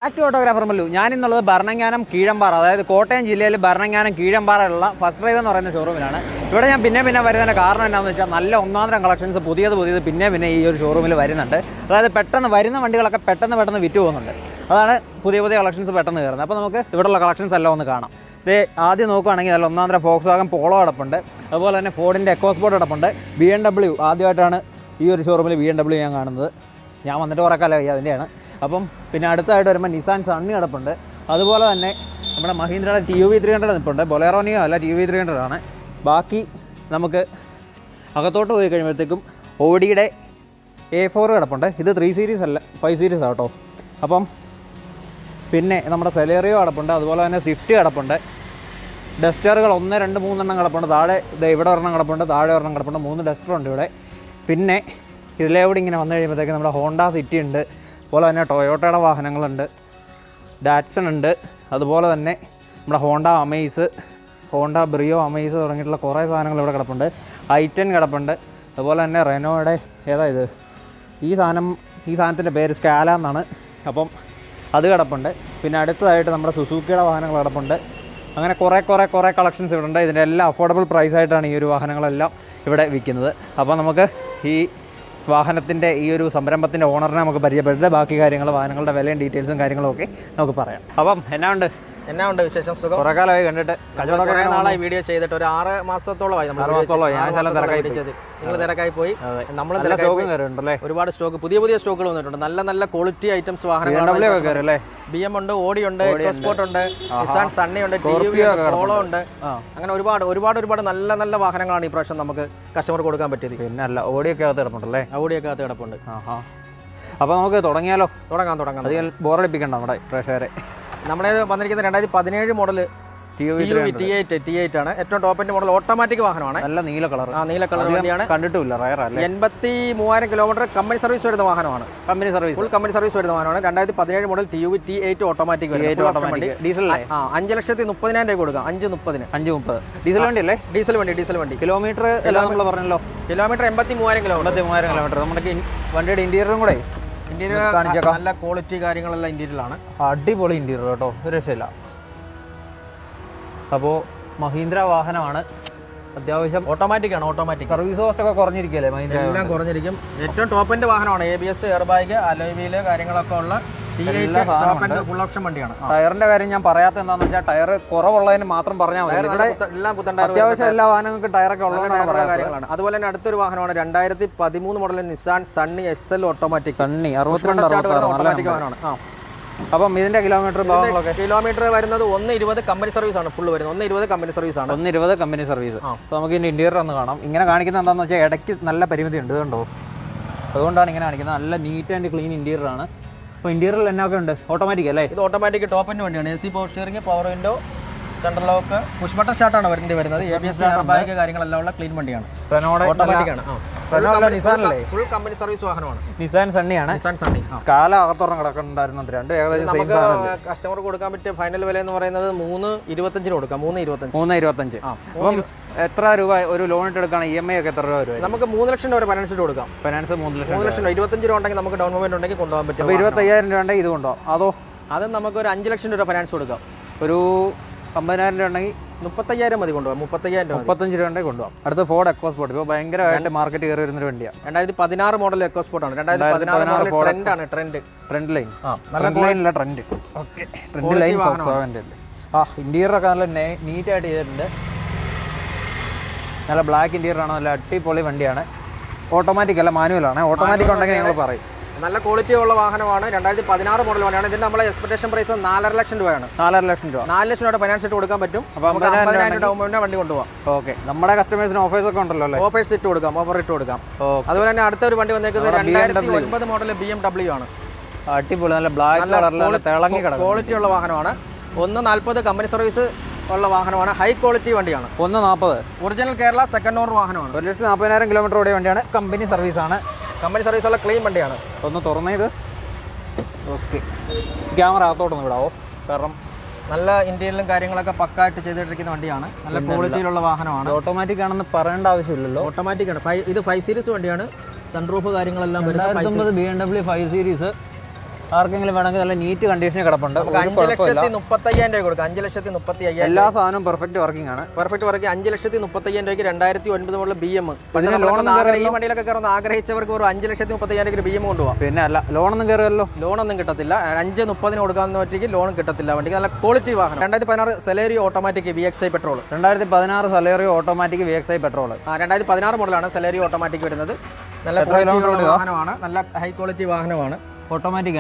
Active ഓട്ടോഗ്രാഫർ Mallu. ഞാനിന്നുള്ളത് Bharananganam Keezhampara, അതായത് കോട്ടയം ജില്ലയിൽ Bharananganam കീഴമ്പാറയുള്ള first drive എന്ന് പറയുന്ന ഷോറൂമിലാണ്. ഇവിടെ ഞാൻ പിന്നെ വരുന്നതിൻ്റെ കാരണം എന്താണെന്ന് വെച്ചാൽ നല്ല ഒന്നാന്തരം കളക്ഷൻസ് പുതിയത് പിന്നെ ഈ ഒരു ഷോറൂമിൽ വരുന്നുണ്ട്. അതായത് പെട്ടെന്ന് വരുന്ന വണ്ടികളൊക്കെ പെട്ടെന്ന് വിറ്റ് പോകുന്നുണ്ട്. അതാണ് പുതിയ കളക്ഷൻസ് പെട്ടെന്ന് കയറുന്നത്. അപ്പോൾ നമുക്ക് ഇവിടെയുള്ള കളക്ഷൻസ് എല്ലാം ഒന്ന് കാണാം. ആദ്യം നോക്കുകയാണെങ്കിൽ നല്ല ഒന്നാന്തരം ഫോക്സ്വാഗൻ പോളോ കിടപ്പുണ്ട്, അതുപോലെ തന്നെ ഫോർഡിൻ്റെ എക്കോസ്പോർട്ട് കിടപ്പുണ്ട്. BMW ആദ്യമായിട്ടാണ് ഈ ഒരു ഷോറൂമിൽ BMW ഞാൻ കാണുന്നത്. ഞാൻ വന്നിട്ട് കുറേ കാലമായി അതിൻ്റെയാണ്. അപ്പം പിന്നെ അടുത്തായിട്ട് വരുമ്പോൾ നിസാൻ സണ്ണി കിടപ്പുണ്ട്. അതുപോലെ തന്നെ നമ്മുടെ മഹീന്ദ്രയുടെ TUV 300 നിൽപ്പുണ്ട്. ബൊലേറോനിയോ അല്ല, TUV 300 ആണ്. ബാക്കി നമുക്ക് അകത്തോട്ട് പോയി കഴിയുമ്പോഴത്തേക്കും ഓഡിയുടെ A4 കിടപ്പുണ്ട്. ഇത് 3 സീരീസ് അല്ല, 5 സീരീസ് ആട്ടോ. അപ്പം പിന്നെ നമ്മുടെ സെലേറിയോ കിടപ്പുണ്ട്, അതുപോലെ തന്നെ സ്വിഫ്റ്റ് കിടപ്പുണ്ട്. ഡസ്റ്ററുകൾ 1, 2, 3 കിടപ്പുണ്ട്. താഴെ ഇവിടെ ഒരെണ്ണം കിടപ്പുണ്ട്, താഴെ ഒരെണ്ണം കിടപ്പുണ്ട്. 3 ഡസ്റ്ററുണ്ട് ഇവിടെ. പിന്നെ ഇതിലേവിടെ ഇങ്ങനെ വന്നു കഴിയുമ്പോഴത്തേക്ക് നമ്മുടെ ഹോണ്ട സിറ്റി ഉണ്ട്, അതുപോലെ തന്നെ ടൊയോട്ടയുടെ വാഹനങ്ങളുണ്ട്, ഡാറ്റ്സൺ ഉണ്ട്, അതുപോലെ തന്നെ നമ്മുടെ Honda Amaze, Honda Brio Amaze തുടങ്ങിയിട്ടുള്ള കുറേ സാധനങ്ങൾ ഇവിടെ കിടപ്പുണ്ട്. i10 കിടപ്പുണ്ട്. അതുപോലെ തന്നെ റെനോയുടെ ഇത് ഈ സാധനത്തിൻ്റെ പേര് സ്കാല എന്നാണ്. അപ്പം അത് കിടപ്പുണ്ട്. പിന്നെ അടുത്തതായിട്ട് നമ്മുടെ സുസൂക്കിയുടെ വാഹനങ്ങൾ കിടപ്പുണ്ട്. അങ്ങനെ കുറേ കളക്ഷൻസ് ഇവിടെ ഉണ്ട്. ഇതിൻ്റെ എല്ലാം അഫോർഡബിൾ പ്രൈസായിട്ടാണ് ഈ ഒരു വാഹനങ്ങളെല്ലാം ഇവിടെ വിൽക്കുന്നത്. അപ്പോൾ നമുക്ക് ഈ വാഹനത്തിൻ്റെ ഈ ഒരു സംരംഭത്തിൻ്റെ ഓണറിനെ നമുക്ക് പരിചയപ്പെട്ടിട്ട് ബാക്കി കാര്യങ്ങൾ, വാഹനങ്ങളുടെ വിലയും ഡീറ്റെയിൽസും കാര്യങ്ങളും ഒക്കെ നമുക്ക് പറയാം. അപ്പം എന്നാ ഉണ്ട് വിശേഷം? സുഖം. കുറേ കാലമായി കണ്ടിട്ട്, കുറേ നാളായി വീഡിയോ ചെയ്തിട്ട്, ഒരു 6 മാസത്തോളമായി നിങ്ങൾ തിരക്കായി പോയി. നമ്മൾ ഒരുപാട് സ്റ്റോക്ക്, പുതിയ സ്റ്റോക്കുകൾ വന്നിട്ടുണ്ട്. നല്ല ക്വാളിറ്റി ഐറ്റംസ് വാഹനങ്ങൾ. BM ഉണ്ട്, ഓഡി ഉണ്ട്, എക്കോസ്പോർട്ട് ഉണ്ട്, നിസാൻ സണ്ണി ഉണ്ട്, TUV പോളോ ഉണ്ട്. അങ്ങനെ ഒരുപാട് നല്ല വാഹനങ്ങളാണ് ഈ പ്രാവശ്യം നമുക്ക് കസ്റ്റമർ കൊടുക്കാൻ പറ്റിയത്. പിന്നെ അല്ല, ഓഡിയൊക്കെ അകത്ത് കിടപ്പുണ്ടല്ലേ? ഓഡിയൊക്കെ അകത്ത് കിടപ്പുണ്ട്. അപ്പോൾ നമുക്ക് തുടങ്ങാം. അധികം ബോറടിപ്പിക്കണ്ട നമ്മുടെ പ്രേക്ഷകരെ. നമ്മുടെ വന്നിരിക്കുന്നത് 2017 മോഡൽ T8 ആണ്. ഏറ്റവും ടോപ്പ് എൻഡ് മോഡൽ ഓട്ടോമാറ്റിക് വാഹനമാണ്. നല്ല നീല കളർ വണ്ടിയാണ്. കണ്ടിട്ടില്ല, 83,000 കിലോമീറ്റർ കമ്പനി സർവീസ് വരുന്ന വാഹനമാണ്. ഫുൾ കമ്പനി സർവീസ് വരുന്ന വാഹനമാണ്. 2017 മോഡൽ T8 ഓട്ടോമാറ്റിക് ഡീസൽ. 5,30,000 രൂപ കൊടുക്കാം. 5,30,000 ഡീസൽ വണ്ടി അല്ലേ? ഡീസൽ വണ്ടി. കിലോമീറ്റർ പറഞ്ഞല്ലോ, കിലോമീറ്റർ 83,000 കിലോമീറ്റർ. നമ്മുടെ വണ്ടിയുടെ ഇന്റീരിയറും കൂടെ നല്ല ക്വാളിറ്റി കാര്യങ്ങളെല്ലാം ഇന്റീരിയലാണ്. അടിപൊളി ഇന്റീരിയർ കേട്ടോ, ഒരു രക്ഷയില്ല. അപ്പോൾ മഹീന്ദ്ര വാഹനമാണ്, അത്യാവശ്യം ഓട്ടോമാറ്റിക് സർവീസ് കോസ്റ്റ് ഒക്കെ കുറഞ്ഞിരിക്കുകയല്ലേ? മഹീന്ദ്ര എല്ലാം കുറഞ്ഞിരിക്കും. ഏറ്റവും ടോപ്പ് എൻഡ് വാഹനമാണ്. ABS, air bag, alloy wheel കാര്യങ്ങളൊക്കെ ഉള്ള ഫുൾ ഓപ്ഷൻ വണ്ടിയാണ്. ടയറിന്റെ കാര്യം ഞാൻ പറയാത്ത എന്താണെന്ന് വെച്ചാൽ, ടയർ കുറവുള്ളതിന് മാത്രം പറഞ്ഞാൽ മതി. അത്യാവശ്യം എല്ലാ വാഹനങ്ങൾക്കും ടയറൊക്കെ ഉള്ള കാര്യങ്ങളാണ്. അതുപോലെ തന്നെ അടുത്തൊരു വാഹനമാണ് 2013 model Nissan Sunny SL automatic. Sunny 62 automatic വാഹനമാണ്. അപ്പം ഇതിന്റെ കിലോമീറ്റർ വരുന്നത് 1,20 കമ്പനി സർവീസ് ആണ്. ഫുൾ വരുന്നത് 1,20 കമ്പനി സർവീസ് ആണ്. 1,20 കമ്പനി സർവീസ്. അപ്പോൾ നമുക്ക് ഇതിന്റെ ഇന്റീരിയർ ഒന്ന് കാണാം. ഇങ്ങനെ കാണിക്കുന്നത് എന്താണെന്ന് വെച്ചാൽ, ഇടയ്ക്ക് നല്ല പരിമിതി ഉണ്ട്, കണ്ടോ? അതുകൊണ്ടാണ് ഇങ്ങനെ കാണിക്കുന്നത്. നല്ല നീറ്റ് ആൻഡ് ക്ലീൻ ഇന്റീരിയർ ആണ്. അപ്പോൾ ഇന്റീരിയറിൽ എന്നൊക്കെ ഉണ്ട്? ഓട്ടോമാറ്റിക് അല്ലേ? ഇത് ഓട്ടോമാറ്റിക് ടോപ്പ് എൻഡ് വണ്ടിയാണ്. AC power steering, power window, central lock, push button സ്റ്റാർട്ടാണ് വരുന്നത്. ABS, എയർ ബാഗ് കാര്യങ്ങളെല്ലാം ഉള്ള ക്ലീൻ വണ്ടിയാണ്. ഓട്ടോമാറ്റിക് ആണ്. ഫുൾ കമ്പനി സർവീസ് വാഹനമാണ്. നിസാൻ സണ്ണിയാണ്. സ്കാല അകത്തോളം കിടക്കുന്നുണ്ടായിരുന്നു. രണ്ട് ഏകദേശം നമുക്ക് കസ്റ്റമർ കൊടുക്കാൻ പറ്റിയ ഫൈനൽ വില എന്ന് പറയുന്നത് 3,25 കൊടുക്കാം. 3,25. അപ്പം എത്ര രൂപ ഒരു ലോൺ ഇട്ട് എടുക്കുകയാണ്? EMI ഒക്കെ എത്ര രൂപ വരും? നമുക്ക് 3 ലക്ഷം രൂപ ഫൈനാൻസ് ഇട്ട് കൊടുക്കാം. ഫൈനാൻസ് 3 ലക്ഷം. 25 രൂപ ഉണ്ടെങ്കിൽ നമുക്ക് ഡൗൺ പേയ്മെന്റ് ഉണ്ടെങ്കിൽ കൊണ്ടുപോകാൻ പറ്റും. 25,000 രൂപ ഉണ്ടെങ്കിൽ ഇത് കൊണ്ടുപോകാം. അത് നമുക്ക് ഒരു 5 ലക്ഷം രൂപ ഫൈനാൻസ് കൊടുക്കാം. ഒരു 50,000 രൂപ ഉണ്ടെങ്കിൽ 35,000 മതി കൊണ്ടുപോകാം. 35,000 രൂപ ഉണ്ടെങ്കിൽ കൊണ്ടുപോകാം. അടുത്ത ഫോർഡ് എക്കോസ്പോർട്ട്. ഇപ്പോൾ ഭയങ്കരമായിട്ട് മാർക്കറ്റ് കയറി വരുന്നൊരു വണ്ടിയാണ്. 2016 മോഡൽ എക്കോസ്പോർട്ട് ആണ്. 2016 ട്രെൻഡ് ആണ്. Trend line. ലൈനില്ല, ട്രെൻഡ്. ഓക്കെ, ട്രെൻഡ് ലൈൻ ഫോക്സ്വാഗൻ്റെ അല്ലേ? ഇന്റീരിയറൊക്കെ നല്ല നീറ്റായിട്ട് ചെയ്തിട്ടുണ്ട്. നല്ല ബ്ലാക്ക് ഇന്റീരിയർ ആണ്. നല്ല അടിപൊളി വണ്ടിയാണ്. ഓട്ടോമാറ്റിക് അല്ല, മാനുവലാണ്. ഓട്ടോമാറ്റിക് ഉണ്ടെങ്കിൽ ഞങ്ങൾ പറയും. നല്ല ക്വാളിറ്റി ഉള്ള വാഹനമാണ്. 2016 മോഡൽ വണ്ടിയാണ്. ഇതിന്റെ നമ്മളെ എക്സ്പെക്ടേഷൻ പ്രൈസ് 4.5 ലക്ഷം രൂപയാണ്. 4 ലക്ഷം രൂപ ഫൈനാൻസ് ഇട്ട് കൊടുക്കാൻ പറ്റും. 50,000 ഡൗൺ പേയ്മെന്റ് വണ്ടി കൊണ്ടുപോകാം. ഓക്കെ, നമ്മുടെ കസ്റ്റമേഴ്സിന് ഓഫേഴ്സ് ഒക്കെ ഉണ്ടല്ലോ അല്ലേ? ഓഫേഴ്സ് ഇട്ട് കൊടുക്കാം, ഓഫർ ഇട്ട് കൊടുക്കാം. അതുപോലെ തന്നെ അടുത്തൊരു വണ്ടി വന്നേക്കുന്നത് 2009 മോഡൽ BMW ആണ്. അടിപൊളി, നല്ല ബ്ലാക്ക് കളറിൽ തിളങ്ങി കിടക്കും. ക്വാളിറ്റി ഉള്ള വാഹനമാണ്. 1,40 കമ്പനി സർവീസ് ഉള്ള വാഹനമാണ്. ഹൈ ക്വാളിറ്റി വണ്ടിയാണ്. 1,40 ഒറിജിനൽ കേരള സെക്കൻഡ് ഓണർ വാഹനമാണ്. 1,40,000 കിലോമീറ്റർ ഓടിയ വണ്ടിയാണ്. കമ്പനി സർവീസ് ആണ്. കമ്പനി സർവീസ് ഉള്ള ക്ലീൻ വണ്ടിയാണ്. ഒന്ന് തുറന്നത്. ഓക്കെ, ക്യാമറ അകത്തോട്ടൊന്ന് വിടാവോ? കാരണം നല്ല ഇന്റീരിയലും കാര്യങ്ങളൊക്കെ പക്കായിട്ട് ചെയ്തിട്ടിരിക്കുന്ന വണ്ടിയാണ്. നല്ല ക്വാളിറ്റിയിലുള്ള വാഹനമാണ്. ഓട്ടോമാറ്റിക് ആണെന്ന് പറയേണ്ട ആവശ്യമില്ലല്ലോ. ഓട്ടോമാറ്റിക് ആണ്. ഇത് 5 സീരീസ് വണ്ടിയാണ്. സൺറൂഫ് കാര്യങ്ങളെല്ലാം വരുന്നത്. BMW 5 സീരീസ് ആർക്കെങ്കിലും വേണമെങ്കിൽ നല്ല നീറ്റ് കണ്ടീഷനിൽ കിടപ്പുണ്ട്. 5,35,000 രൂപ കൊടുക്കാം. 5,35,000. എല്ലാ സാധനവും പെർഫെക്റ്റ് വർക്കിംഗ് ആണ്. Perfect work. 5,35,000 രൂപയ്ക്ക് 2009 മുതൽ BM. ഈ വണ്ടിയിലൊക്കെ കയറുന്ന ആഗ്രഹിച്ചവർക്ക് ഒരു 5,35,000 രൂപ BM കൊണ്ടുപോകാം. പിന്നെ അല്ല ലോണൊന്നും കയറുമല്ലോ. ലോണൊന്നും കിട്ടത്തില്ല. 5,30 കൊടുക്കാവുന്ന പറ്റിക്ക് ലോൺ കിട്ടത്തില്ല. വണ്ടിക്ക് നല്ല ക്വാളിറ്റി വാഹനം. 2016 Celerio automatic VXI petrol. 2016 Celerio automatic VXI petrol. 2016 മോഡലാണ് സെലേറിയോ ഓട്ടോമാറ്റിക് വരുന്നത്. നല്ല ക്വാളിറ്റി വാഹനമാണ്. നല്ല ഹൈ ക്വാളിറ്റി വാഹനമാണ്. ഓട്ടോമാറ്റിക്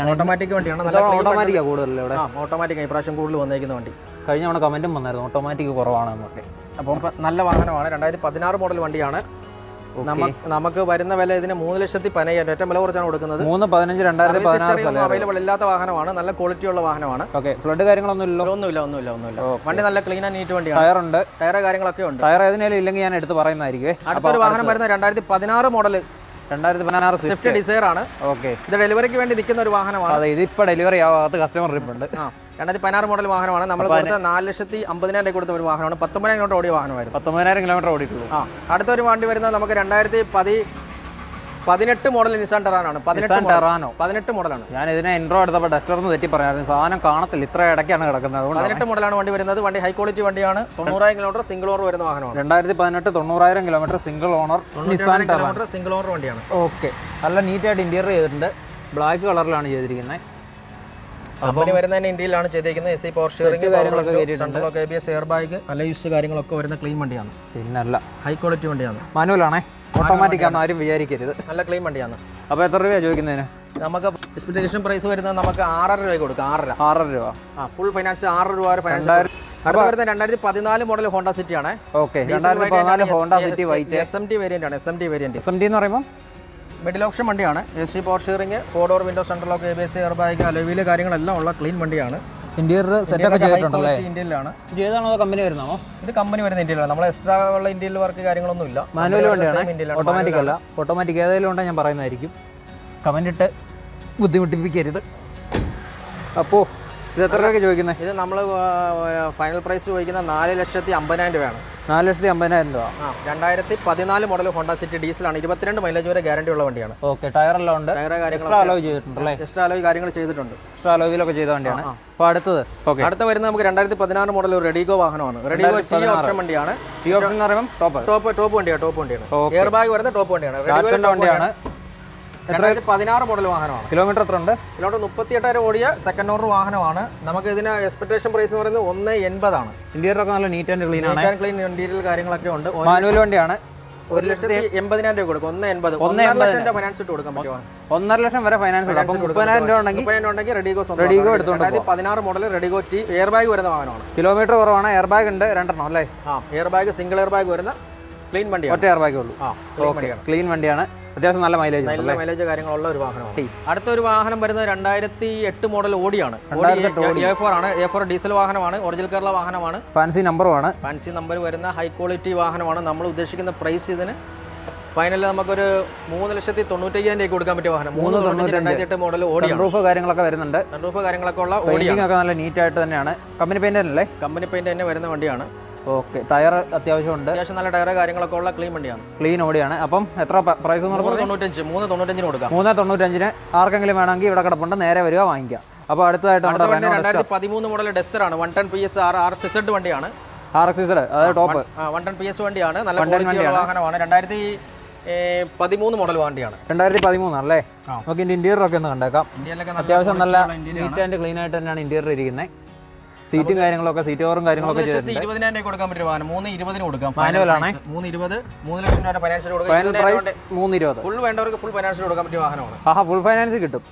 വണ്ടിയാണ്. നല്ല ഓട്ടോമാറ്റിക്കാ കൂടുതലല്ലേ ഇവിടെ? ഓട്ടോമാറ്റിക് ഇപ്രാവശ്യം കൂടുതൽ വന്നേക്കുന്ന വണ്ടി. കഴിഞ്ഞ തവണ കമന്റും വന്നായിരുന്നു ഓട്ടോമാറ്റിക് കുറവാണെന്നൊക്കെ. അപ്പം നല്ല വാഹനമാണ്. 2016 മോഡൽ വണ്ടിയാണ്. നമുക്ക് വരുന്ന വില ഇതിന് 3,15,000. ഏറ്റവും വില കുറച്ചാണ് കൊടുക്കുന്നത്. 3,15,2016 അവൈലബിൾ ഇല്ലാത്ത വാഹനമാണ്. നല്ല ക്വാളിറ്റി ഉള്ള വാഹനമാണ്. ഫ്ലഡ് കാര്യങ്ങളൊന്നും ഒന്നുമില്ല. വണ്ടി നല്ല ക്ലീൻ ആൻഡ് നീറ്റ് വണ്ടിയാണ്. ടയർ കാര്യങ്ങളൊക്കെ ഉണ്ട്. ടയർ ഏതിനേലും ഇല്ലെങ്കിൽ ഞാൻ എടുത്ത് പറയുന്നതായിരിക്കും. അടുത്തൊരു വാഹനം വരുന്ന 2016 മോഡൽ 2016 സ്വിഫ്റ്റ് ഡിസയർ ആണ്. ഇത് ഡെലിവറിക്ക് വേണ്ടി നിൽക്കുന്ന ഒരു വാഹനമാണ്. ഇതിപ്പോ ഡെലിവറി ആവാത്ത കസ്റ്റമർ ഉണ്ട്. 2016 മോഡൽ വാഹനമാണ്. നമ്മൾ കൊടുത്ത 4,50,000 കൊടുത്ത ഒരു വാഹനമാണ്. 19,000 കിലോമീറ്റർ ഓടിയ വാഹനമായിരുന്നു. 19,000 കിലോമീറ്റർ ഓടിയിട്ടുള്ളൂ. അടുത്തൊരു വണ്ടി വരുന്നത് നമുക്ക് 2018 മോഡൽ നിസാൻ ടെറാനോ. 18 മോഡലാണ്. ഞാൻ ഇതിനെ ഇൻട്രോ എടുത്തപ്പോൾ ഡസ്റ്റർന്ന് തെറ്റി പറയായിരുന്നു. സാധനം കാണത്തില്ല, ഇത്ര ഇടയ്ക്കാണ് കിടക്കുന്നത്. 18 മോഡലാണ് വണ്ടി വരുന്നത്. വണ്ടി ഹൈ ക്വാളിറ്റി വണ്ടിയാണ്. 90,000 കിലോമീറ്റർ സിംഗിൾ ഓണർ വരുന്ന വാഹനമാണ്. 2018 90,000 kilometre single owner Nissan Terrano. Single owner വണ്ടിയാണ്. നല്ല നീറ്റായിട്ട് ഇന്റീരിയർ ചെയ്തിട്ടുണ്ട്. ബ്ലാക്ക് കളറിലാണ് ചെയ്തിരിക്കുന്നത്. കമ്പനി വരുന്നതിന് ഇന്ത്യയിലാണ് ചെയ്തിരിക്കുന്നത്. AC power steering, central lock, ABS, air bag, alloys കാര്യങ്ങളൊക്കെ വരുന്ന ക്ലീൻ വണ്ടിയാണ്. പിന്നല്ല ഹൈ ക്വാളിറ്റി വണ്ടിയാണ്. മാനുവലാണേ, ഓട്ടോമാറ്റിക് ആണെന്ന് ആരും വിചാരിക്കരുത്. നല്ല ക്ലീൻ വണ്ടിയാണ്. അപ്പോൾ എത്ര രൂപയാണ് ചോദിക്കുന്നതിന്? നമുക്ക് എക്സ്പെക്ടേഷൻ പ്രൈസ് വരുന്നത് നമുക്ക് 6,500 രൂപ കൊടുക്കാം. 6,500 രൂപ. ഫുൾ ഫൈനാൻസ് 6 രൂപ ഫൈനാൻസ്. അടുത്ത വരുന്നത് 2014 മോഡൽ ഹോണ്ട സിറ്റി ആണ്. 2014 Honda City white SMT variant ആണ്. SMT എന്ന് പറയുമ്പോൾ മിഡിൽ ഓപ്ഷൻ വണ്ടിയാണ്. AC power steering, 4 door window, central lock, ABS, air bag, അലോയിലെ കാര്യങ്ങളെല്ലാം ഉള്ള ക്ലീൻ വണ്ടിയാണ്. ഇന്റീരിയർ സെറ്റപ്പ് ചെയ്തിട്ടുണ്ടല്ലേ? ഇന്ത്യയിലാണ് ചെയ്താണോ കമ്പനി വരുന്നോ? ഇത് കമ്പനി വരുന്ന ഇന്ത്യയിലാണ്. നമ്മൾ എക്സ്ട്രാ ഉള്ള ഇന്ത്യയിൽ വർക്ക് കാര്യങ്ങളൊന്നും ഇല്ല. മാനുവൽ വണ്ടിയാണ്, ഓട്ടോമാറ്റിക് അല്ല. ഓട്ടോമാറ്റിക് ഏതെങ്കിലും ഉണ്ടെങ്കിൽ ഞാൻ പറയുന്നതായിരിക്കും. കമന്റ് ഇട്ട് ബുദ്ധിമുട്ടിപ്പിക്കരുത്. അപ്പോൾ ഇത് എത്ര രൂപയ്ക്ക് ചോദിക്കുന്നത്? ഇത് നമ്മൾ ഫൈനൽ പ്രൈസ് ചോദിക്കുന്ന 4,50,000 രൂപയാണ്. 4,50,000 രൂപ. 2014 മോഡൽ ഹോണ്ട സിറ്റി ഡീസലാണ്. 22 മൈലേജ് വരെ ഗ്യാരണ്ടി ഉള്ള വണ്ടിയാണ്. ടയർ എല്ലാം ഉണ്ട്. എക്സ്ട്രാ അലോയ് കാര്യങ്ങൾ ചെയ്തിട്ടുണ്ട്. എക്സ്ട്രാ അലോയിലൊക്കെ ചെയ്ത വണ്ടിയാണ്. അപ്പോൾ അടുത്ത വരുന്നത് നമുക്ക് 2016 മോഡൽ ഒരു റെഡിഗോ വാഹനമാണ്. റെഡിഗോ T ഓപ്ഷൻ വണ്ടിയാണ്. T ഓപ്ഷൻ എന്ന് പറയുമ്പോൾ ടോപ്പ് വണ്ടിയാണ്. എയർ ബാഗ് വരുന്ന ടോപ്പ് വണ്ടിയാണ്. വണ്ടിയാണ്. 2016 മോഡൽ വാഹനമാണ്. കിലോമീറ്റർ എത്ര ഉണ്ട്? കിലോമീറ്റർ 38,000 ഓടിയ സെക്കൻഡ് ഓണർ വാഹനമാണ്. നമുക്ക് ഇതിന് എക്സ്പെക്ടേഷൻ പ്രൈസ് പറയുന്നത് 1,80,000 ആണ്. ഇന്റീരിയർ ഒക്കെ നല്ല നീറ്റ് ആൻഡ് ക്ലീൻ ആണ്. ഇന്റീരിയർ കാര്യങ്ങളൊക്കെ ഉണ്ട്. മാനുവൽ വണ്ടിയാണ്. 1,80,000 രൂപ കൊടുക്കും. 1,80,000. 1,50,000 ഫൈനാൻസ് ഇട്ട് കൊടുക്കാൻ പറ്റുമോ? 1,50,000 വരെ ഫൈനാൻസ് ഉണ്ട്. 30,000 രൂപ ഉണ്ടെങ്കിൽ റെഡിഗോ എടുത്തോണ്ട് 2016 model redi-GO T air bag വരുന്ന വാഹനമാണ്. കിലോമീറ്റർ കുറവാണ്. എയർ ബാഗ് ഉണ്ട് 2 അല്ലേ? Air bag single air bag വരുന്ന ക്ലീൻ വണ്ടിയാണ്. ഒറ്റ എയർ ബാഗേ ഉള്ളൂ. ക്ലീൻ വണ്ടിയാണ്. അത്യാവശ്യം നല്ല മൈലേജ് കാര്യങ്ങളുള്ള ഒരു വാഹനമാണ്. അടുത്തൊരു വാഹനം വരുന്നത് 2008 മോഡൽ ഓടിയാണ്. A4 ആണ്. A4 ഡീസൽ വാഹനമാണ്. ഒറിജിനൽ കേരള വാഹനമാണ്. ഫാൻസി നമ്പർ വരുന്ന ഹൈ ക്വാളിറ്റി വാഹനമാണ്. നമ്മൾ ഉദ്ദേശിക്കുന്ന പ്രൈസ് ഇതിന് ഫൈനലിൽ നമുക്കൊരു 3,95,000 രൂപ കൊടുക്കാൻ പറ്റിയ വാഹനം. 2008 മോഡൽ ഓടിയാണ്. സൺറൂഫ് കാര്യങ്ങളൊക്കെ വരുന്നുണ്ട്. സൺറൂഫ് കാര്യങ്ങളൊക്കെ ഉള്ള ഓടിയാണ്. നല്ല നീറ്റ് ആയിട്ട് തന്നെയാണ്. കമ്പനി പെയിന്റ് അല്ലേ? കമ്പനി പെയിന്റ് തന്നെ വരുന്ന വണ്ടിയാണ്. ടയർ അത്യാവശ്യം ഉണ്ട്. അത്യാവശ്യം നല്ല ടയർ കാര്യങ്ങളൊക്കെ ഉള്ള ക്ലീൻ വണ്ടിയാണ്. ക്ലീൻ ഓടിയാണ്. അപ്പം എത്ര പ്രൈസ്? 395 കൊടുക്കാം. 395 ആർക്കെങ്കിലും വേണമെങ്കിൽ ഇവിടെ കിടപ്പുണ്ട്, നേരെ വരിക വാങ്ങിക്കാം. അപ്പോൾ അടുത്തതായിട്ട് 2013 മോഡൽ ഡസ്റ്റർ ആണ്. 110 PS RXZ വണ്ടിയാണ്. RXZ അതായത് ടോപ്പ് 110 PS വണ്ടിയാണ്. നല്ല ക്വാളിറ്റിയുള്ള വാഹനമാണ്. 2013 മോഡൽ വണ്ടിയാണ്. 2013 അല്ലേ? നമുക്ക് ഇന്റീരിയർ ഒക്കെ ഒന്ന് കണ്ടേക്കാം. അത്യാവശ്യം നല്ല നീറ്റ് ആൻഡ് ക്ലീൻ ആയിട്ട് തന്നെയാണ് ഇന്റീരിയർ ഇരിക്കുന്നത്. സീറ്റും കാര്യങ്ങളൊക്കെ, സീറ്റ് കവറും കാര്യങ്ങളൊക്കെ 20,000 കൊടുക്കാൻ പറ്റിയ വാഹനം. 3,20 കൊടുക്കാം. മാനുവലാണ്. 3,20 3,00,000 രൂപ ഫൈനാൻസിൽ കൊടുക്കാം. ഫുൾ വേണ്ടവർക്ക് ഫുൾ ഫൈനാൻസിൽ കൊടുക്കാൻ പറ്റിയ വാഹനമാണ്. ഫുൾ ഫൈനാൻസ് കിട്ടും.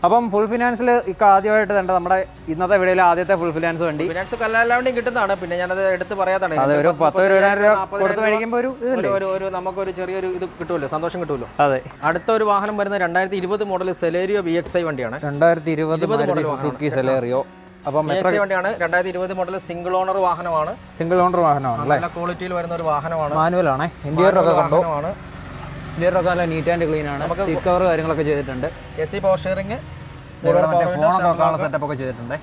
അപ്പം ഫുൾ ഫിനാൻസിൽ ആദ്യമായിട്ട് തന്നെ നമ്മുടെ ഇന്നത്തെ വീഡിയോയിൽ ആദ്യത്തെ ഫുൾ ഫിനാൻസ് വണ്ടി. ഫിനാൻസ് എല്ലാവരുടെയും കിട്ടുന്നതാണ്. പിന്നെ ഞാനത് എടുത്ത് പറയാതാണ്. ഒരു 10,000 രൂപ കൊടുത്ത് മേടിക്കുമ്പോൾ ഒരു നമുക്കൊരു ചെറിയൊരു ഇത് കിട്ടുമല്ലോ, സന്തോഷം കിട്ടുമല്ലോ. അതെ. അടുത്ത ഒരു വാഹനം വരുന്നത് 2020 മോഡൽ സെലേറിയോ VXI വണ്ടിയാണ്. 2020 സുസുക്കി സെലേറിയോ. അപ്പം വണ്ടിയാണ്. 2020 മോഡൽ സിംഗിൾ ഓണർ വാഹനമാണ്. നല്ല ക്വാളിറ്റിയിൽ വരുന്ന ഒരു വാഹനമാണ്. മാനുവലാണ്. ഇന്റീരിയർ ഒക്കെ കണ്ടോ? ഇന്റീരിയർ ഒക്കെ നല്ല നീറ്റ് ആൻഡ് ക്ലീൻ ആണ്. സീറ്റ് കവർ കാര്യങ്ങളൊക്കെ ചെയ്തിട്ടുണ്ട്. AC പവർ സ്റ്റിയറിംഗ്, സെറ്റപ്പ് ഒക്കെ ചെയ്തിട്ടുണ്ട്.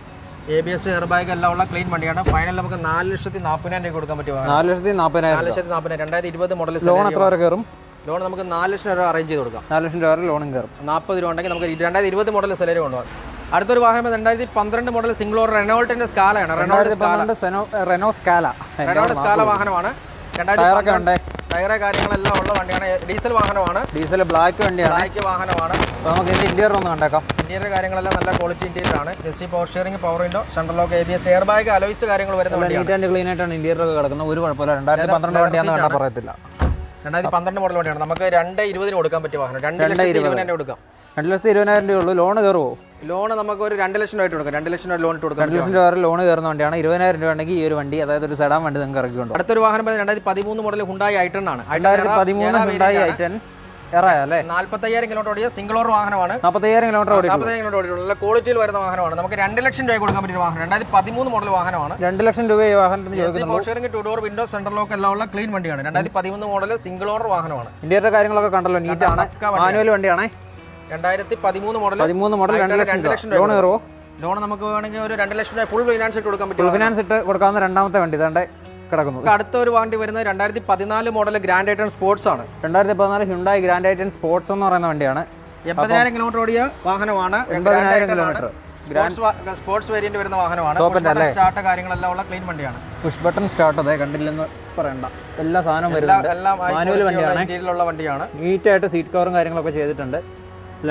ABS എയർ ബാഗ് എല്ലാം ഉള്ള ക്ലീൻ വണ്ടിയാണ്. ഫൈനൽ നമുക്ക് 4,40,000 രൂപ കൊടുക്കാൻ പറ്റും. 4,40,000. 2020 മോഡൽ. ലോൺ എത്ര വരെ കയറും? ലോൺ നമുക്ക് 4 ലക്ഷം രൂപ അറേഞ്ച് ചെയ്ത് കൊടുക്കാം. 4 ലക്ഷം രൂപ വരെ ലോണും കയറും. 40 രൂപ ഉണ്ടെങ്കിൽ നമുക്ക് 2020 മോഡൽ സെലറി കൊണ്ടുപോകാം. അടുത്തൊരു വാഹനം 2012 മോഡൽ സിംഗിൾ ഓണർ റെനോൾട്ടിന്റെ സ്കാലയാണ്. റെനോൾട്ട് സ്കാല വാഹനമാണ്. 2012 ടയറ് കാര്യങ്ങളെല്ലാം ഉള്ള വണ്ടിയാണ്. ഡീസൽ വാഹനമാണ്. ഡീസൽ ബ്ലാക്ക് വണ്ടിയാണ്. ബ്ലാക്ക് വാഹനമാണ്. നമുക്ക് ഇതിന്റെ ഇന്റീരിയർ ഒന്ന് കണ്ടേക്കാം. ഇന്റീരിയർ കാര്യങ്ങളെല്ലാം നല്ല ക്വാളിറ്റി ഇന്റീരിയർ ആണ്. Just power steering, power window, central lock, ABS, air bag, alloys കാര്യങ്ങൾ വരുന്ന വണ്ടിയാണ്. നീറ്റ് ആൻഡ് ക്ലീൻ ആയിട്ടാണ് ഇന്റീരിയർ ഒക്കെ കിടക്കുന്നത്. ഒരു കുഴപ്പമില്ല. 2012 വണ്ടിയാണെന്ന് കണ്ടാൽ പറയത്തില്ല. 2012 മോഡൽ വണ്ടിയാണ്. നമുക്ക് 220 കൊടുക്കാൻ പറ്റിയ വാഹനം. 2,20,000 കൊടുക്കാം. 2,20,000 രൂപയുള്ളൂ. ലോൺ കയറുമോ? ലോൺ നമുക്ക് ഒരു 2 ലക്ഷം രൂപ കൊടുക്കാം. 2 ലക്ഷം രൂപ ലോൺ കൊടുക്കാം. 2 ലക്ഷം രൂപ വരെ ലോൺ കയറുന്ന വണ്ടിയാണ്. 20,000 രൂപ ഉണ്ടെങ്കിൽ ഈ ഒരു വണ്ടി, അതായത് ഒരു സെഡാൻ വണ്ടി നിങ്ങൾക്ക് ഇറക്കിക്കൊണ്ടു. അടുത്തൊരു വാഹനം 2013 മോഡൽ ഹുണ്ടായി i10 ആണ്. 2013 ഹുണ്ടായി i10 അല്ലേ? 45,000 കിലോമീറ്റർ ഓടിയ സിംഗിൾ ഓണർ വാഹനമാണ്. 45,000 കിലോമീറ്റർ ഓടിയിട്ടുള്ളൂ. 45,000 കിലോമീറ്റർ ഓടിയിട്ടുള്ള നല്ല ക്വാളിറ്റിയിൽ വരുന്ന വാഹനമാണ്. നമുക്ക് 2 ലക്ഷം രൂപ കൊടുക്കാൻ പറ്റിയ വാഹനം. 2013 മോഡൽ വാഹനമാണ്. 2 ലക്ഷം രൂപ ഈ വാഹനത്തിന് ചോദിക്കുന്നത്. Power steering, 2 door window, central lock എല്ലാം ഉള്ള ക്ലീൻ വണ്ടിയാണ്. 2013 മോഡൽ സിംഗിൾ ഓണർ വാഹനമാണ്. ഇന്റീരിയർ കാര്യങ്ങളൊക്കെ കണ്ടല്ലോ, നീറ്റാണ്. മാനുവൽ വണ്ടിയാണ്. 2013 മോഡൽ 2 ലക്ഷം ലോൺ കയറുമോ? ലോൺ നമുക്ക് വേണമെങ്കിൽ ഒരു 2 ലക്ഷം രൂപ ഫുൾ ഫൈനാൻസ് ഇട്ട് കൊടുക്കാൻ പറ്റും. ഫുൾ ഫിനാൻസ് ഇട്ട് കൊടുക്കാവുന്ന രണ്ടാമത്തെ വണ്ടി ഇതാണ്ട് കിടക്കുന്നു. അടുത്ത ഒരു വണ്ടി വരുന്നത് 2014 മോഡൽ ഗ്രാൻഡ് ഐറ്റൺ സ്പോർട്സ് ആണ്. 2014 ഹ്യുണ്ടായി ഗ്രാൻഡ് ഐറ്റൺ സ്പോർട്സ് എന്ന് പറയുന്ന വണ്ടിയാണ്. 80,000 കിലോമീറ്റർ ഓടിയ വാഹനമാണ്. 80,000 കിലോമീറ്റർ സ്പോർട്സ് വേരിയന്റ് വരുന്ന വാഹനമാണ്. സ്റ്റാർട്ട് കാര്യങ്ങളെല്ലാം ഉള്ള ക്ലീൻ വണ്ടിയാണ്. പുഷ് ബട്ടൺ സ്റ്റാർട്ട് അതെ കണ്ടില്ലെന്ന് പറയണ്ട. എല്ലാ സാധനവും വരുന്നുണ്ട്. മാനുവൽ വണ്ടിയാണ്. നീറ്റായിട്ട് സീറ്റ് കവറും കാര്യങ്ങളൊക്കെ ചെയ്തിട്ടുണ്ട്.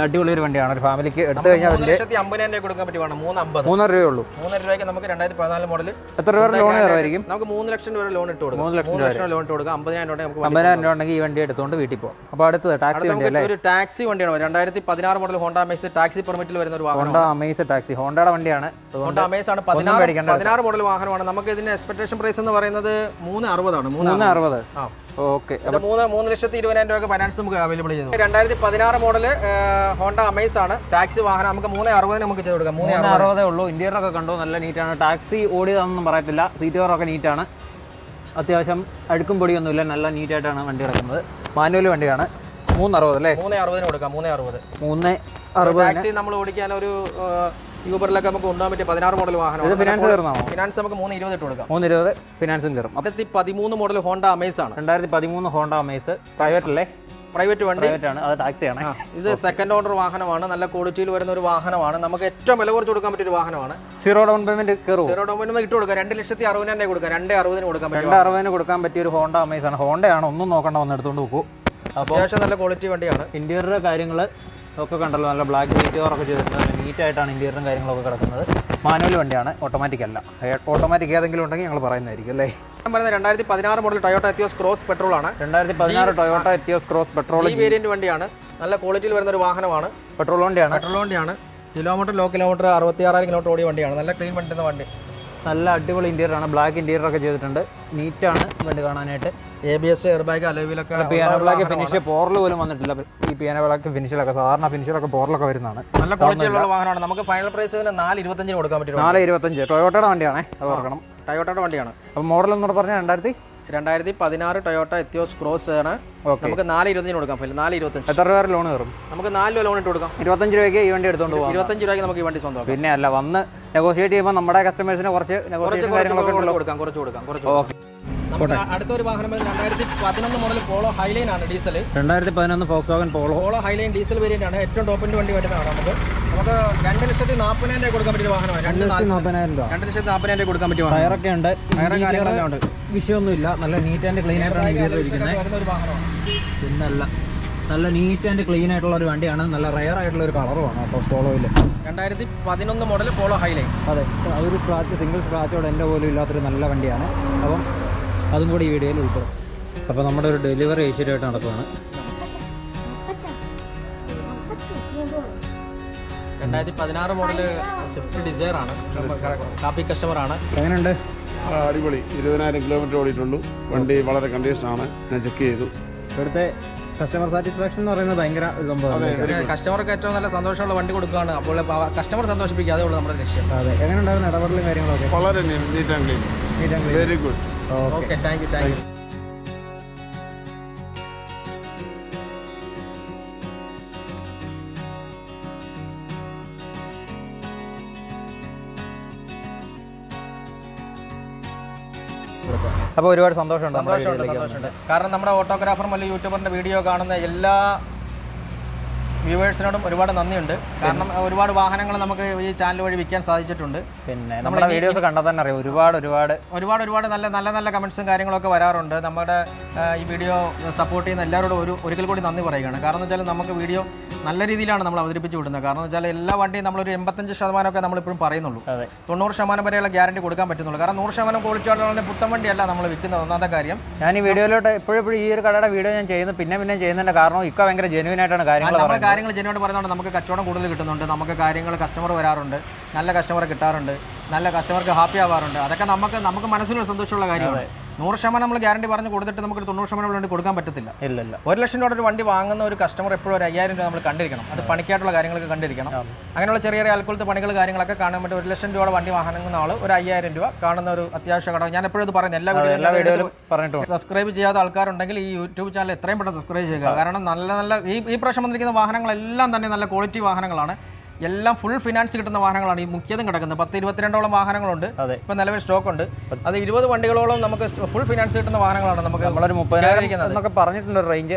അടിപൊളി ഒരു വണ്ടിയാണ്. ഒരു ഫാമിലിക്ക് എടുത്തു കഴിഞ്ഞാൽ 3,50,000 കൊടുക്കാൻ പറ്റിയ 3,50,000 രൂപയുള്ളൂ. 3 രൂപയ്ക്ക് നമുക്ക് 2014 മോഡൽ എത്ര രൂപ ലോൺ കയറുമായിരിക്കും? നമുക്ക് 3 ലക്ഷം രൂപ ലോൺ ഇട്ട് കൊടുക്കാം. 3 ലക്ഷം ലോൺ ഇട്ട് കൊടുക്കാം. 50,000 രൂപ നമുക്ക് 50,000 രൂപ ഉണ്ടെങ്കിൽ ഈ വണ്ടി എടുത്തുകൊണ്ട് വീട്ടിൽ പോകും. അപ്പോൾ അടുത്തത് ടാക്സി വണ്ടി അല്ലേ? ഒരു ടാക്സി വണ്ടിയാണ്. 2016 മോഡൽ ഹോണ്ട അമേസ് ടാക്സി പെർമിറ്റിൽ വരുന്ന ഒരു വാഹനം. ഹോണ്ട അമേസ് ടാക്സി ഹോണ്ടയുടെ വണ്ടിയാണ്. ഹോണ്ട അമേസ് ആണ്. 16 മോഡൽ വാഹനമാണ്. നമുക്ക് ഇതിന്റെ എക്സ്പെക്ടേഷൻ പ്രൈസ് എന്ന് പറയുന്നത് 360 ആണ്. 360. ഓക്കെ. 3,20,000 രൂപ ഫൈനാൻസ് നമുക്ക് അവൈലബിൾ ചെയ്യുന്നു. 2016 മോഡൽ ഹോണ്ട അമേസ് ആണ്. ടാക്സി വാഹനം നമുക്ക് 360 നമുക്ക് ചെയ്ത് കൊടുക്കാം. 360 ഉള്ളൂ. ഇന്റീരിയർ ഒക്കെ കണ്ടോ, നല്ല നീറ്റാണ്. ടാക്സി ഓടിയതാണെന്നും പറയത്തില്ല. സീറ്റ് കവറൊക്കെ നീറ്റാണ്. അത്യാവശ്യം അഴുക്കും പൊടിയൊന്നുമില്ല. നല്ല നീറ്റായിട്ടാണ് വണ്ടി കിടക്കുന്നത്. മാനുവൽ വണ്ടിയാണ്. 360 അല്ലേ? 360 കൊടുക്കാം. 360 ടാക്സി നമ്മൾ ഓടിക്കാൻ ഒരു യൂബറിലൊക്കെ നമുക്ക് കൊണ്ടുപോകാൻ പറ്റിയ 16 മോഡൽ വാഹനം. ഫിനാൻസ് കയറുന്നതാണോ? ഫിനാൻസ് നമുക്ക് 320 ഇട്ട് കൊടുക്കാം. 320 ഫിനാൻസും കയറും. 2013 മോഡൽ ഹോണ്ട അമേസ് ആണ്. 2013 ഹോണ്ട അമേസ് പ്രൈവറ്റ് അല്ലേ? പ്രൈവറ്റ് വണ്ടി ആണ്. അത് ടാക്സിയാണ്. ഇത് സെക്കൻഡ് ഓണർ വാഹനമാണ്. നല്ല ക്വാളിറ്റിയിൽ വരുന്ന ഒരു വാഹനമാണ്. നമുക്ക് ഏറ്റവും വില കുറച്ച് കൊടുക്കാൻ പറ്റിയ ഒരു വാഹനമാണ്. സീറോ ഡൗൺ പേയ്മെന്റ് കയറും. സീറോ ഡൗൺ പേയ്മെന്റ് ഇട്ട് കൊടുക്കാം. 2,60,000 കൊടുക്കാം. 2,60,000 കൊടുക്കാൻ പറ്റും. 2,60,000 കൊടുക്കാൻ പറ്റിയ ഒരു ഹോണ്ട അമേസ് ആണ്. ഹോണ്ടയാണ്. ഒന്നും നോക്കണ്ട, വന്ന് എടുത്തുകൊണ്ട് പോകും. അത്യാവശ്യം നല്ല ക്വാളിറ്റി വണ്ടിയാണ്. ഇന്റീരിയർ കാര്യങ്ങൾ ഒക്കെ കണ്ടല്ലോ, നല്ല ബ്ലാക്ക് സീറ്റ് കവറൊക്കെ ചെയ്തിട്ടുണ്ട്. നല്ല നീറ്റായിട്ടാണ് ഇന്റീരിയറും കാര്യങ്ങളൊക്കെ കിടക്കുന്നത്. മാനുവൽ വണ്ടിയാണ്, ഓട്ടോമാറ്റിക് അല്ല. ഓട്ടോമാറ്റിക് ഏതെങ്കിലും ഉണ്ടെങ്കിൽ ഞങ്ങൾ പറയുന്നതായിരിക്കും അല്ലേ? 2016 model Toyota Etios cross petrol ആണ്. 2016 Toyota Etios cross petrol variant വണ്ടിയാണ്. നല്ല ക്വാളിറ്റിയിൽ വരുന്ന ഒരു വാഹനമാണ്. പെട്രോൾ വണ്ടിയാണ്. കിലോമീറ്റർ ലോ കിലോമീറ്റർ 66,000 കിലോമീറ്റർ ഓടിയ വണ്ടിയാണ്. നല്ല ക്ലീൻ വണ്ടി വണ്ടി. നല്ല അടിപൊളി ഇന്റീരിയറാണ്. ബ്ലാക്ക് ഇന്റീരിയറൊക്കെ ചെയ്തിട്ടുണ്ട്. നീറ്റാണ് വണ്ടി കാണാനായിട്ട്. ABS, എയർ ബാഗ്, അലോയിലൊക്കെ പിയാനോ ബ്ലാക്ക് ഫിനിഷ് പോറിൽ പോലും വന്നിട്ടില്ല. ഈ പിയാനോ ബ്ലാക്ക് ഫിനിഷിലൊക്കെ സാധാരണ ഫിനിഷിലൊക്കെ പോറിലൊക്കെ വരുന്നതാണ്. നല്ല ക്വാളിറ്റിയുള്ള വാഹനമാണ്. നമുക്ക് ഫൈനൽ പ്രൈസ് 4,25 കൊടുക്കാൻ പറ്റും. 4,25 ടൊയോട്ടയുടെ വണ്ടിയാണേ, അത് ഓർക്കണം. ടൊയോട്ടയുടെ വണ്ടിയാണ്. അപ്പോൾ മോഡൽ എന്ന് പറഞ്ഞാൽ 2016 ടൊയോട്ട എത്തിയോസ് ക്രോസ് ആണ്. നമുക്ക് 4,20 കൊടുക്കാം. 4,25. എത്ര രൂപ ലോൺ കയറും? നമുക്ക് 4 രൂപ ലോൺ ഇട്ട് കൊടുക്കാം. 25 രൂപയ്ക്ക് ഈ വണ്ടി എടുത്തോണ്ട് പോകാം. 25 രൂപയ്ക്ക് നമുക്ക് ഈ വണ്ടി സ്വന്തം. പിന്നെ അല്ല, വന്ന് നെഗോഷിയേറ്റ് ചെയ്യുമ്പോൾ നമ്മുടെ കസ്റ്റമേഴ്സിന് കുറച്ച് നെഗോഷിയേഷൻ കാര്യങ്ങളൊക്കെ കൊടുക്കാം. അടുത്തൊരു വാഹനം 2011 മോഡൽ പോളോ ഹൈലൈൻ ആണ്. Diesel 2011 Volkswagen Polo Highline diesel variant ആണ്. ഏറ്റവും ടോപ്പിന്റെ വണ്ടി വരുന്നതാണ്. നമുക്ക് 2,40,000 രൂപ കൊടുക്കാൻ പറ്റിയ വാഹനമാണ്. 2,40,000 രൂപ കൊടുക്കാൻ പറ്റിയ വാഹനം. ടയറൊക്കെ ഉണ്ട്. വിഷയമൊന്നുമില്ല. നല്ല നീറ്റ് ആൻഡ് ക്ലീൻ ആയിട്ടാണ് ഇരിക്കുന്നത്. പിന്നല്ല, നല്ല നീറ്റ് ആൻഡ് ക്ലീൻ ആയിട്ടുള്ള ഒരു വണ്ടിയാണ്. നല്ല റയർ ആയിട്ടുള്ള ഒരു കളറുമാണ് അപ്പോൾ പോളോയിൽ. 2011 മോഡൽ പോളോ ഹൈലൈൻ. അതെ, അതൊരു സിംഗിൾ സ്ക്രാച്ചോടെ എൻ്റെ പോലും ഇല്ലാത്തൊരു നല്ല വണ്ടിയാണ്. അപ്പം അതും കൂടി ഈ വീഡിയോയിൽ ഉൾപ്പെടും. അപ്പോൾ നമ്മുടെ ഒരു ഡെലിവറി ഏഷ്യയായിട്ട് നടക്കുകയാണ്. 2016 മോഡൽ സ്വിഫ്റ്റ് ഡിസയർ ആണ്. കാപ്പി കസ്റ്റമർ ആണ്. എങ്ങനെയുണ്ട്? അടിപൊളി. 20,000 കിലോമീറ്റർ ഓടിയിട്ടുള്ളൂ. വണ്ടി വളരെ കണ്ടീഷനാണ്. ഞാൻ ചെക്ക് ചെയ്തു. ഇവിടുത്തെ കസ്റ്റമർ സാറ്റിസ്ഫാക്ഷൻ എന്ന് പറയുന്നത് ഭയങ്കര സംഭവമാണ്. കസ്റ്റമർക്ക് ഏറ്റവും നല്ല സന്തോഷമുള്ള വണ്ടി കൊടുക്കുകയാണ്. അപ്പോൾ കസ്റ്റമർ സന്തോഷിപ്പിക്കുക, അതേ ഉള്ളൂ നമ്മുടെ ലക്ഷ്യം. അതെ, എങ്ങനെ ഉണ്ടായിരുന്നു ഇടപെടലും കാര്യങ്ങളൊക്കെ? വളരെ neat and clean. Very good. Okay, thank you. അപ്പോൾ ഒരുപാട് സന്തോഷമുണ്ട്. സന്തോഷമുണ്ട്. കാരണം നമ്മുടെ ഓട്ടോഗ്രാഫർ അല്ലെങ്കിൽ യൂട്യൂബറിൻ്റെ വീഡിയോ കാണുന്ന എല്ലാ വ്യൂവേഴ്സിനോടും ഒരുപാട് നന്ദിയുണ്ട്. കാരണം ഒരുപാട് വാഹനങ്ങൾ നമുക്ക് ഈ ചാനൽ വഴി വിൽക്കാൻ സാധിച്ചിട്ടുണ്ട്. പിന്നെ നമ്മുടെ വീഡിയോസ് കണ്ടാൽ തന്നെ അറിയാം ഒരുപാട് നല്ല കമൻസും കാര്യങ്ങളൊക്കെ വരാറുണ്ട്. നമ്മുടെ ഈ വീഡിയോ സപ്പോർട്ട് ചെയ്യുന്ന എല്ലാവരോടും ഒരിക്കൽ കൂടി നന്ദി പറയുകയാണ്. കാരണം എന്ന് വെച്ചാൽ നമുക്ക് വീഡിയോ നല്ല രീതിയിലാണ് നമ്മൾ അവതരിപ്പിച്ച് വിടുന്നത്. കാരണം എന്ന് വെച്ചാൽ എല്ലാ വണ്ടിയും നമ്മളൊരു 85% നമ്മളിപ്പോഴും പറയുന്നുള്ളൂ. 90% വരെയുള്ള ഗ്യാരണ്ടി കൊടുക്കാൻ പറ്റുന്നുള്ളൂ. കാരണം 100% ക്വാളിറ്റിയോടെ പുത്തൻ വണ്ടിയല്ല നമ്മൾ വിൽക്കുന്നത്. ഒന്നാമത്തെ കാര്യം, ഞാൻ ഈ വീഡിയോയിലോട്ട് എപ്പോഴും ഈ ഒരു കടയുടെ വീഡിയോ ഞാൻ ചെയ്യുന്നത് പിന്നെ ചെയ്യുന്നതിൻ്റെ കാരണം ഇക്ക ഭയങ്കര ജെനുവിൻ ആയിട്ടാണ് കാര്യങ്ങൾ ജെനുവായിട്ട് പറയുന്നതുകൊണ്ട് നമുക്ക് കച്ചവടം കൂടുതൽ കിട്ടുന്നുണ്ട്. നമുക്ക് കാര്യങ്ങൾ കസ്റ്റമർ വരാറുണ്ട്, നല്ല കസ്റ്റമറെ കിട്ടാറുണ്ട്, നല്ല കസ്റ്റമർക്ക് ഹാപ്പി ആവാറുണ്ട്. അതൊക്കെ നമുക്ക് മനസ്സിലൊരു സന്തോഷമുള്ള കാര്യമാണ്. 100% നമ്മൾ ഗ്യാരണ്ടി പറഞ്ഞ് കൊടുത്തിട്ട് നമുക്ക് 90% വേണ്ടി കൊടുക്കാൻ പറ്റത്തില്ല. 1 ലക്ഷം രൂപ ഒരു വണ്ടി വാങ്ങുന്ന ഒരു കസ്റ്റമർ എപ്പോഴും ഒരു 5000 രൂപ നമ്മൾ കണ്ടിരിക്കണം. അത് പണിക്കായിട്ടുള്ള കാര്യങ്ങളൊക്കെ കണ്ടിരിക്കണം. അങ്ങനെയുള്ള ചെറിയ ആൽക്കുലത്തെ പണികൾ കാര്യങ്ങളൊക്കെ കാണാൻ പറ്റും. 1 ലക്ഷം രൂപയുടെ വണ്ടി വാങ്ങുന്ന ആൾ ഒരു 5000 രൂപ കാണുന്ന ഒരു അത്യാവശ്യ ഘടകം. ഞാൻ എപ്പോഴും ഇത് പറയുന്നത് എല്ലാ വീഡിയോയിലും പറഞ്ഞിട്ടുണ്ട്. സബ്സ്ക്രൈബ് ചെയ്യാത്ത ആൾക്കാരുണ്ടെങ്കിൽ ഈ യൂട്യൂബ് ചാനൽ എത്രയും പെട്ടെന്ന് സബ്സ്ക്രൈബ് ചെയ്യുക. കാരണം നല്ല ഈ പ്രാവശ്യം വന്നിരിക്കുന്ന വാഹനങ്ങളെല്ലാം തന്നെ നല്ല ക്വാളിറ്റി വാഹനങ്ങളാണ്. എല്ലാം ഫുൾ ഫിനാൻസ് കിട്ടുന്ന വാഹനങ്ങളാണ് ഈ മുഖ്യതും കിടക്കുന്നത്. 10-22 വാഹനങ്ങളുണ്ട് ഇപ്പൊ നിലവിൽ സ്റ്റോക്ക് ഉണ്ട്. അത് 20 വണ്ടികളോളം നമുക്ക് ഫുൾ ഫിനാൻസ് കിട്ടുന്ന വാഹനങ്ങളാണ്. നമുക്ക് 30,000 പറഞ്ഞിട്ടുണ്ട് റേഞ്ച്.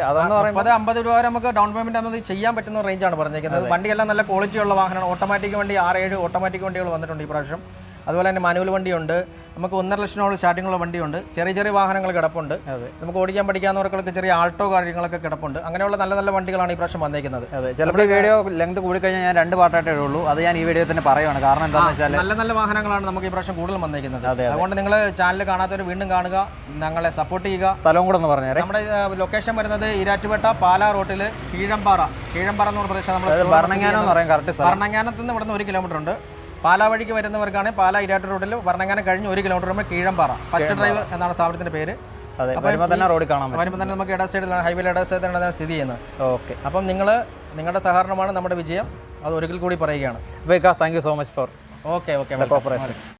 50 രൂപ വരെ നമുക്ക് ഡൗൺ പേയ്മെന്റ് നമുക്ക് ചെയ്യാൻ പറ്റുന്ന റേഞ്ചാണ് പറഞ്ഞിരിക്കുന്നത്. വണ്ടിയെല്ലാം നല്ല ക്വാളിറ്റി ഉള്ള വാഹനമാണ്. ഓട്ടോമാറ്റിക് വണ്ടി 6-7 ഓട്ടോമാറ്റിക് വണ്ടികൾ വന്നിട്ടുണ്ട് ഈ പ്രാവശ്യം. അതുപോലെ തന്നെ മാനുവൽ വണ്ടിയുണ്ട്. നമുക്ക് 1.5 ലക്ഷത്തിനോളം സ്റ്റാർട്ടിങ്ങുള്ള വണ്ടിയുണ്ട്. ചെറിയ വാഹനങ്ങൾ കിടപ്പുണ്ട്. നമുക്ക് ഓടിക്കാൻ പഠിക്കാവുന്നവർക്കൊക്കെ ചെറിയ ആൾട്ടോ കാര്യങ്ങളൊക്കെ കിടപ്പുണ്ട്. അങ്ങനെയുള്ള നല്ല വണ്ടികളാണ് ഈ പ്രാവശ്യം വന്നേക്കുന്നത്. ചിലപ്പോൾ വീഡിയോ ലെങ്ത് കൂടി കഴിഞ്ഞാൽ ഞാൻ 2 പാർട്ടായിട്ടേ ഉള്ളൂ. അത് ഞാൻ ഈ വീഡിയോ തന്നെ പറയുകയാണ്. കാരണം എന്താണെന്ന് വെച്ചാൽ നല്ല വാഹനങ്ങളാണ് നമുക്ക് ഈ പ്രാവശ്യം കൂടുതൽ വന്നേക്കുന്നത്. അതുകൊണ്ട് നിങ്ങൾ ചാനൽ കാണാത്തവർ വീണ്ടും കാണുക, ഞങ്ങളെ സപ്പോർട്ട് ചെയ്യുക. സ്ഥലവും കൂടെ ഒന്ന് പറഞ്ഞേരെ. നമ്മുടെ ലൊക്കേഷൻ വരുന്നത് ഈരാറ്റുപേട്ട പാലാ റോട്ടിൽ കീഴമ്പാറ എന്ന് പറഞ്ഞ പ്രദേശം. നമ്മൾ ഭരണങ്ങാനത്ത് നിന്ന് ഇവിടുന്ന് 1 കിലോമീറ്റർ ഉണ്ട്. പാലാ വഴിക്ക് വരുന്നവർക്കാണ് പാലാ ഇരാട്ട് റോഡിൽ ഭരണങ്ങാനം കഴിഞ്ഞ് 1 കിലോമീറ്റർ മുമ്പ് കീഴമ്പാറ ഫസ്റ്റ് ഡ്രൈവ് എന്നാണ് സ്ഥാപനത്തിന്റെ പേര്. വരുമ്പോൾ തന്നെ റോഡിൽ കാണാം. വരുമ്പോൾ തന്നെ നമുക്ക് ഇട സൈഡിലാണ്, ഹൈവേയിൽ ഇട സൈഡിലാണ് സ്ഥിതി ചെയ്യുന്നത്. ഓക്കെ, അപ്പം നിങ്ങളുടെ സഹകരണമാണ് നമ്മുടെ വിജയം. അത് ഒരിക്കൽ കൂടി പറയുകയാണ്. Thank you so much for okay corporation.